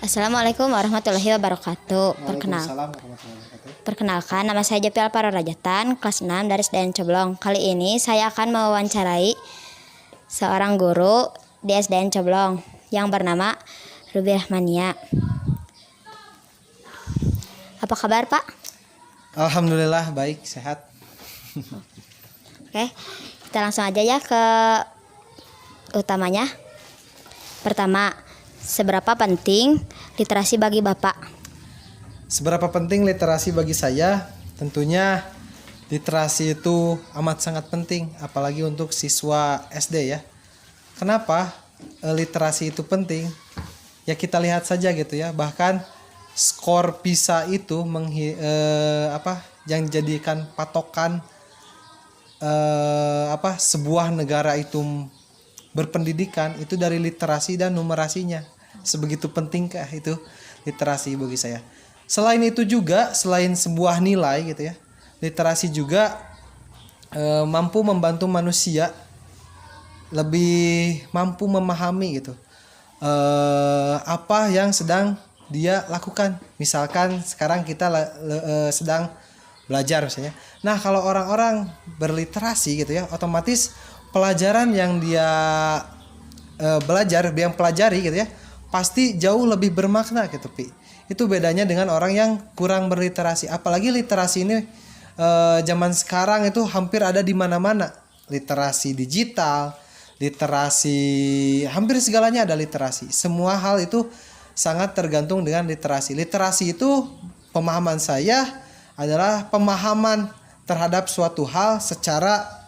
Assalamualaikum warahmatullahi wabarakatuh. Waalaikumsalam warahmatullahi wabarakatuh. Perkenalkan, nama saya Japi Alpara Rajatan, kelas 6 dari SDN Coblong. Kali ini saya akan mewawancarai seorang guru di SDN Coblong yang bernama Ruby Rahmania. Apa kabar, Pak? Alhamdulillah baik, sehat. Oke, kita langsung aja ya ke utamanya. Pertama, seberapa penting literasi bagi Bapak? Seberapa penting literasi bagi saya? Tentunya literasi itu amat sangat penting, apalagi untuk siswa SD ya. Kenapa literasi itu penting? Ya kita lihat saja gitu ya. Bahkan skor PISA itu yang dijadikan patokan sebuah negara itu berpendidikan itu dari literasi dan numerasinya. Sebegitu pentingkah itu literasi bagi saya. Selain itu juga, selain sebuah nilai gitu ya, literasi juga mampu membantu manusia lebih mampu memahami gitu apa yang sedang dia lakukan. Misalkan sekarang kita sedang belajar misalnya. Nah, kalau orang-orang berliterasi gitu ya, otomatis pelajaran yang dia yang pelajari gitu ya, pasti jauh lebih bermakna gitu, Pi. Itu bedanya dengan orang yang kurang berliterasi. Apalagi literasi ini zaman sekarang itu hampir ada di mana-mana. Literasi digital, literasi, hampir segalanya ada literasi. Semua hal itu sangat tergantung dengan literasi. Literasi itu pemahaman saya adalah pemahaman terhadap suatu hal secara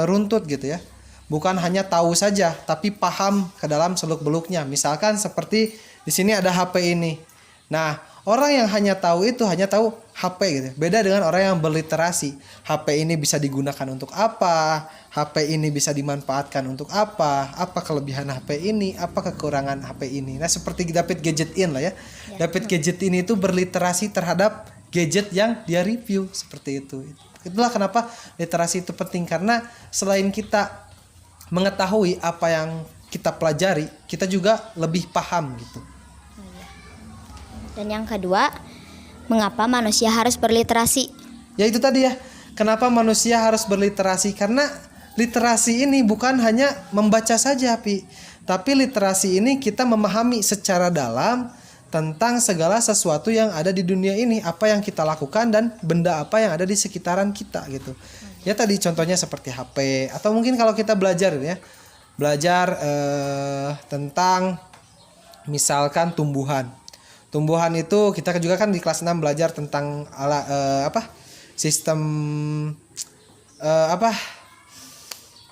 runtut gitu ya. Bukan hanya tahu saja, tapi paham ke dalam seluk-beluknya. Misalkan seperti di sini ada HP ini. Nah, orang yang hanya tahu itu hanya tahu HP gitu. Beda dengan orang yang berliterasi. HP ini bisa digunakan untuk apa? HP ini bisa dimanfaatkan untuk apa? Apa kelebihan HP ini? Apa kekurangan HP ini? Nah, seperti David Gadgetin lah ya. David Gadgetin itu berliterasi terhadap gadget yang dia review seperti itu. Itulah kenapa literasi itu penting, karena selain kita mengetahui apa yang kita pelajari, kita juga lebih paham gitu. Dan yang kedua, mengapa manusia harus berliterasi? Ya itu tadi ya, kenapa manusia harus berliterasi? Karena literasi ini bukan hanya membaca saja, tapi literasi ini kita memahami secara dalam tentang segala sesuatu yang ada di dunia ini, apa yang kita lakukan dan benda apa yang ada di sekitaran kita gitu. Ya tadi contohnya seperti HP, atau mungkin kalau kita belajar ya, tentang misalkan tumbuhan. Tumbuhan itu kita juga kan di kelas 6 belajar tentang sistem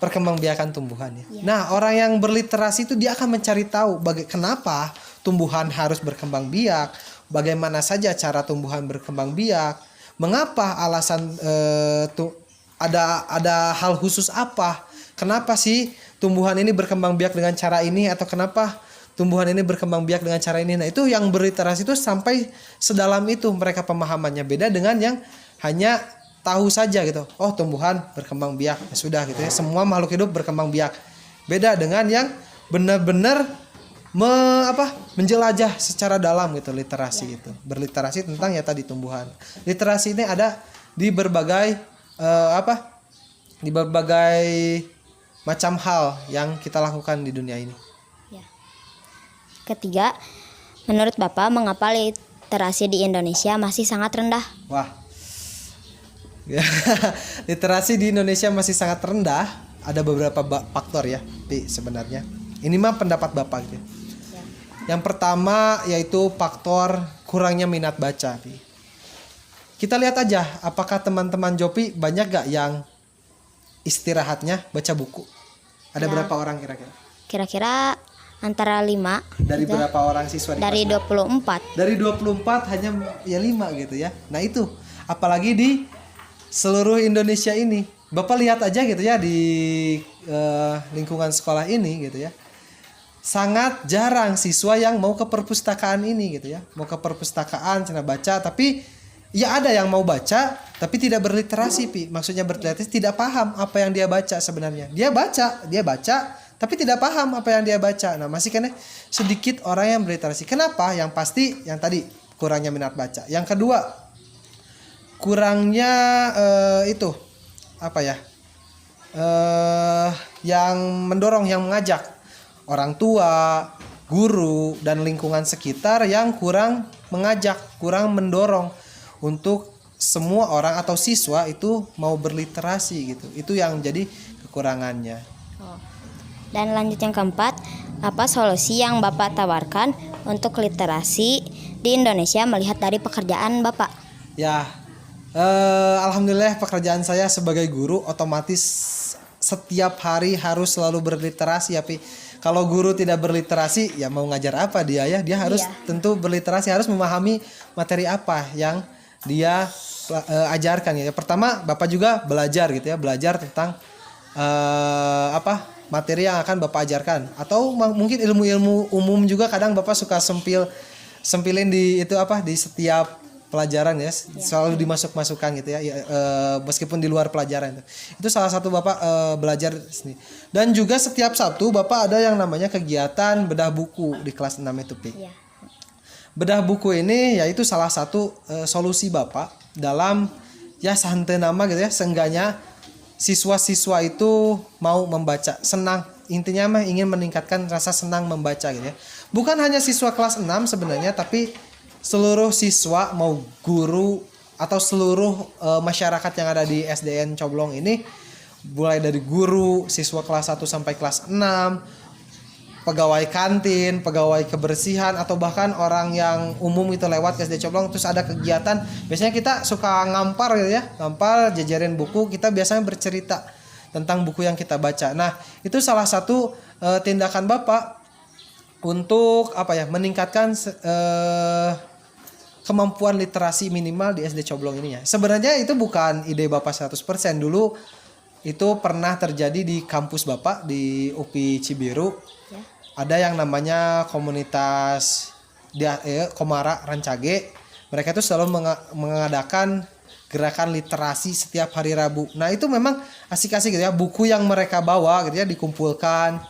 perkembangbiakan tumbuhan ya. Nah, orang yang berliterasi itu dia akan mencari tahu kenapa tumbuhan harus berkembang biak, bagaimana saja cara tumbuhan berkembang biak, mengapa alasan ada hal khusus apa, kenapa sih tumbuhan ini berkembang biak dengan cara ini, atau kenapa tumbuhan ini berkembang biak dengan cara ini. Nah, itu yang berliterasi itu sampai sedalam itu mereka pemahamannya. Beda dengan yang hanya tahu saja gitu. Oh, tumbuhan berkembang biak, ya sudah gitu ya. Semua makhluk hidup berkembang biak. Beda dengan yang benar-benar menjelajah secara dalam gitu, literasi itu. Berliterasi tentang ya tadi tumbuhan. Literasi ini ada di berbagai macam hal yang kita lakukan di dunia ini. Ketiga, menurut Bapak, mengapa literasi di Indonesia masih sangat rendah? Wah, literasi di Indonesia masih sangat rendah. Ada beberapa faktor ya, Pi, sebenarnya. Ini mah pendapat Bapak gitu. Yang pertama yaitu faktor kurangnya minat baca, Pi. Kita lihat aja, apakah teman-teman Jopi banyak gak yang istirahatnya baca buku? Ada berapa orang kira-kira? Kira-kira antara 5. Dari berapa orang siswa di Dari kelas? 24. Dari 24 hanya ya 5 gitu ya. Nah itu, apalagi di seluruh Indonesia ini. Bapak lihat aja gitu ya di lingkungan sekolah ini gitu ya. Sangat jarang siswa yang mau ke perpustakaan ini gitu ya. Mau ke perpustakaan cina baca, tapi ya ada yang mau baca tapi tidak berliterasi, Pi. Maksudnya berliterasi tidak paham apa yang dia baca sebenarnya. Dia baca tapi tidak paham apa yang dia baca. Nah, masih kan sedikit orang yang berliterasi. Kenapa? Yang pasti yang tadi kurangnya minat baca. Yang kedua, kurangnya itu apa ya? Yang mendorong, yang mengajak orang tua, guru dan lingkungan sekitar yang kurang mengajak, kurang mendorong untuk semua orang atau siswa itu mau berliterasi gitu. Itu yang jadi kekurangannya. Dan lanjut yang keempat, apa solusi yang Bapak tawarkan untuk literasi di Indonesia melihat dari pekerjaan Bapak? Ya, alhamdulillah pekerjaan saya sebagai guru otomatis setiap hari harus selalu berliterasi ya, Pi. Kalau guru tidak berliterasi, ya mau ngajar apa dia ya? Dia harus tentu berliterasi, harus memahami materi apa yang dia ajarkan ya. Pertama, Bapak juga belajar gitu ya, belajar tentang materi yang akan Bapak ajarkan. Atau mungkin ilmu-ilmu umum juga kadang Bapak suka sempilin di di setiap pelajaran ya, selalu dimasuk-masukkan gitu ya, meskipun di luar pelajaran itu salah satu Bapak belajar sini. Dan juga setiap Sabtu Bapak ada yang namanya kegiatan bedah buku di kelas 6 itu, Pi. Bedah buku ini yaitu salah satu solusi Bapak dalam ya santai nama gitu ya, seenggaknya siswa-siswa itu mau membaca, senang. Intinya mah ingin meningkatkan rasa senang membaca gitu ya. Bukan hanya siswa kelas 6 sebenarnya, tapi seluruh siswa, mau guru atau seluruh masyarakat yang ada di SDN Coblong ini, mulai dari guru, siswa kelas 1 sampai kelas 6, pegawai kantin, pegawai kebersihan, atau bahkan orang yang umum itu lewat ke SD Coblong terus ada kegiatan. Biasanya kita suka ngampar gitu ya, ngampar jajarin buku, kita biasanya bercerita tentang buku yang kita baca. Nah, itu salah satu tindakan Bapak untuk meningkatkan kemampuan literasi minimal di SD Coblong ini ya. Sebenarnya itu bukan ide Bapak 100%. Dulu itu pernah terjadi di kampus Bapak di UPI Cibiru. Ya. Ada yang namanya komunitas Komara Rancage. Mereka itu selalu mengadakan gerakan literasi setiap hari Rabu. Nah, itu memang asik-asik gitu ya. Buku yang mereka bawa gitu ya dikumpulkan.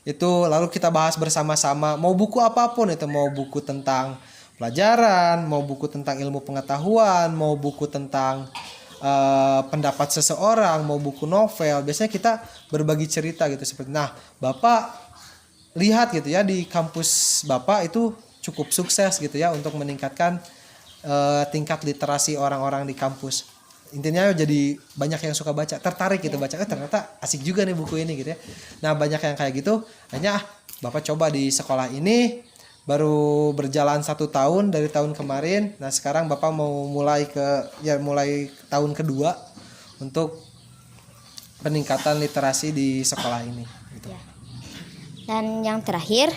Itu lalu kita bahas bersama-sama. Mau buku apapun itu, mau buku tentang pelajaran, mau buku tentang ilmu pengetahuan, mau buku tentang pendapat seseorang, mau buku novel. Biasanya kita berbagi cerita gitu seperti. Nah, Bapak lihat gitu ya di kampus Bapak itu cukup sukses gitu ya untuk meningkatkan tingkat literasi orang-orang di kampus. Intinya jadi banyak yang suka baca, tertarik gitu baca. Ternyata asik juga nih buku ini gitu ya. Nah, banyak yang kayak gitu. Hanya Bapak coba di sekolah ini. Baru berjalan 1 tahun dari tahun kemarin. Nah, sekarang Bapak mau mulai tahun kedua untuk peningkatan literasi di sekolah ini gitu. Ya. Dan yang terakhir,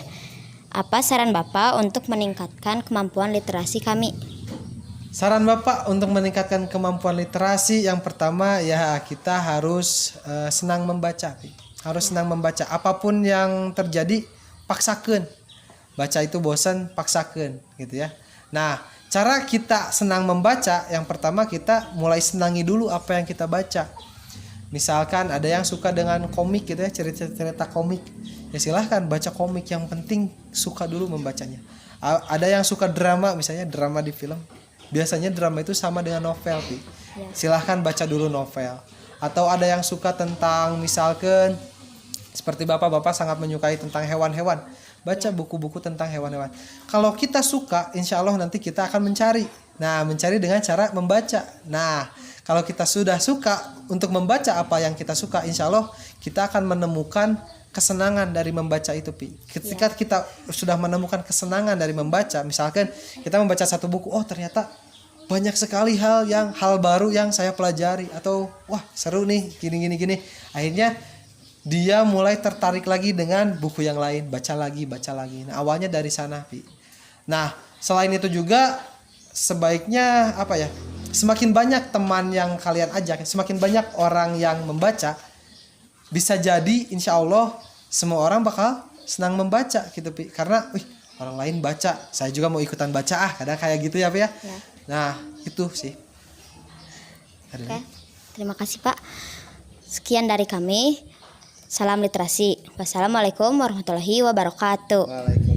apa saran Bapak untuk meningkatkan kemampuan literasi kami? Saran Bapak untuk meningkatkan kemampuan literasi, yang pertama ya kita harus senang membaca. Harus senang membaca. Apapun yang terjadi, paksakan. Baca itu bosan, paksakan gitu ya. Nah, cara kita senang membaca, yang pertama kita mulai senangi dulu apa yang kita baca. Misalkan ada yang suka dengan komik gitu ya, cerita-cerita komik. Ya silahkan baca komik, yang penting suka dulu membacanya. Ada yang suka drama, misalnya drama di film. Biasanya drama itu sama dengan novel, Pi. Silahkan baca dulu novel. Atau ada yang suka tentang misalkan seperti Bapak sangat menyukai tentang hewan-hewan. Baca buku-buku tentang hewan-hewan. Kalau kita suka, insya Allah nanti kita akan mencari. Nah, mencari dengan cara membaca. Nah, kalau kita sudah suka untuk membaca apa yang kita suka, insya Allah kita akan menemukan kesenangan dari membaca itu, Pi. Ketika kita sudah menemukan kesenangan dari membaca, misalkan kita membaca satu buku, oh ternyata banyak sekali hal baru yang saya pelajari, atau wah seru nih gini. Akhirnya dia mulai tertarik lagi dengan buku yang lain, baca lagi. Nah, awalnya dari sana, Pi. Nah, selain itu juga sebaiknya semakin banyak teman yang kalian ajak, semakin banyak orang yang membaca, bisa jadi insya Allah semua orang bakal senang membaca gitu, Pi. Karena orang lain baca, saya juga mau ikutan baca kadang kayak gitu ya, Pi ya. Nah, itu sih. Oke. Terima kasih, Pak. Sekian dari kami. Salam literasi. Wassalamualaikum warahmatullahi wabarakatuh. Waalaikumsalam.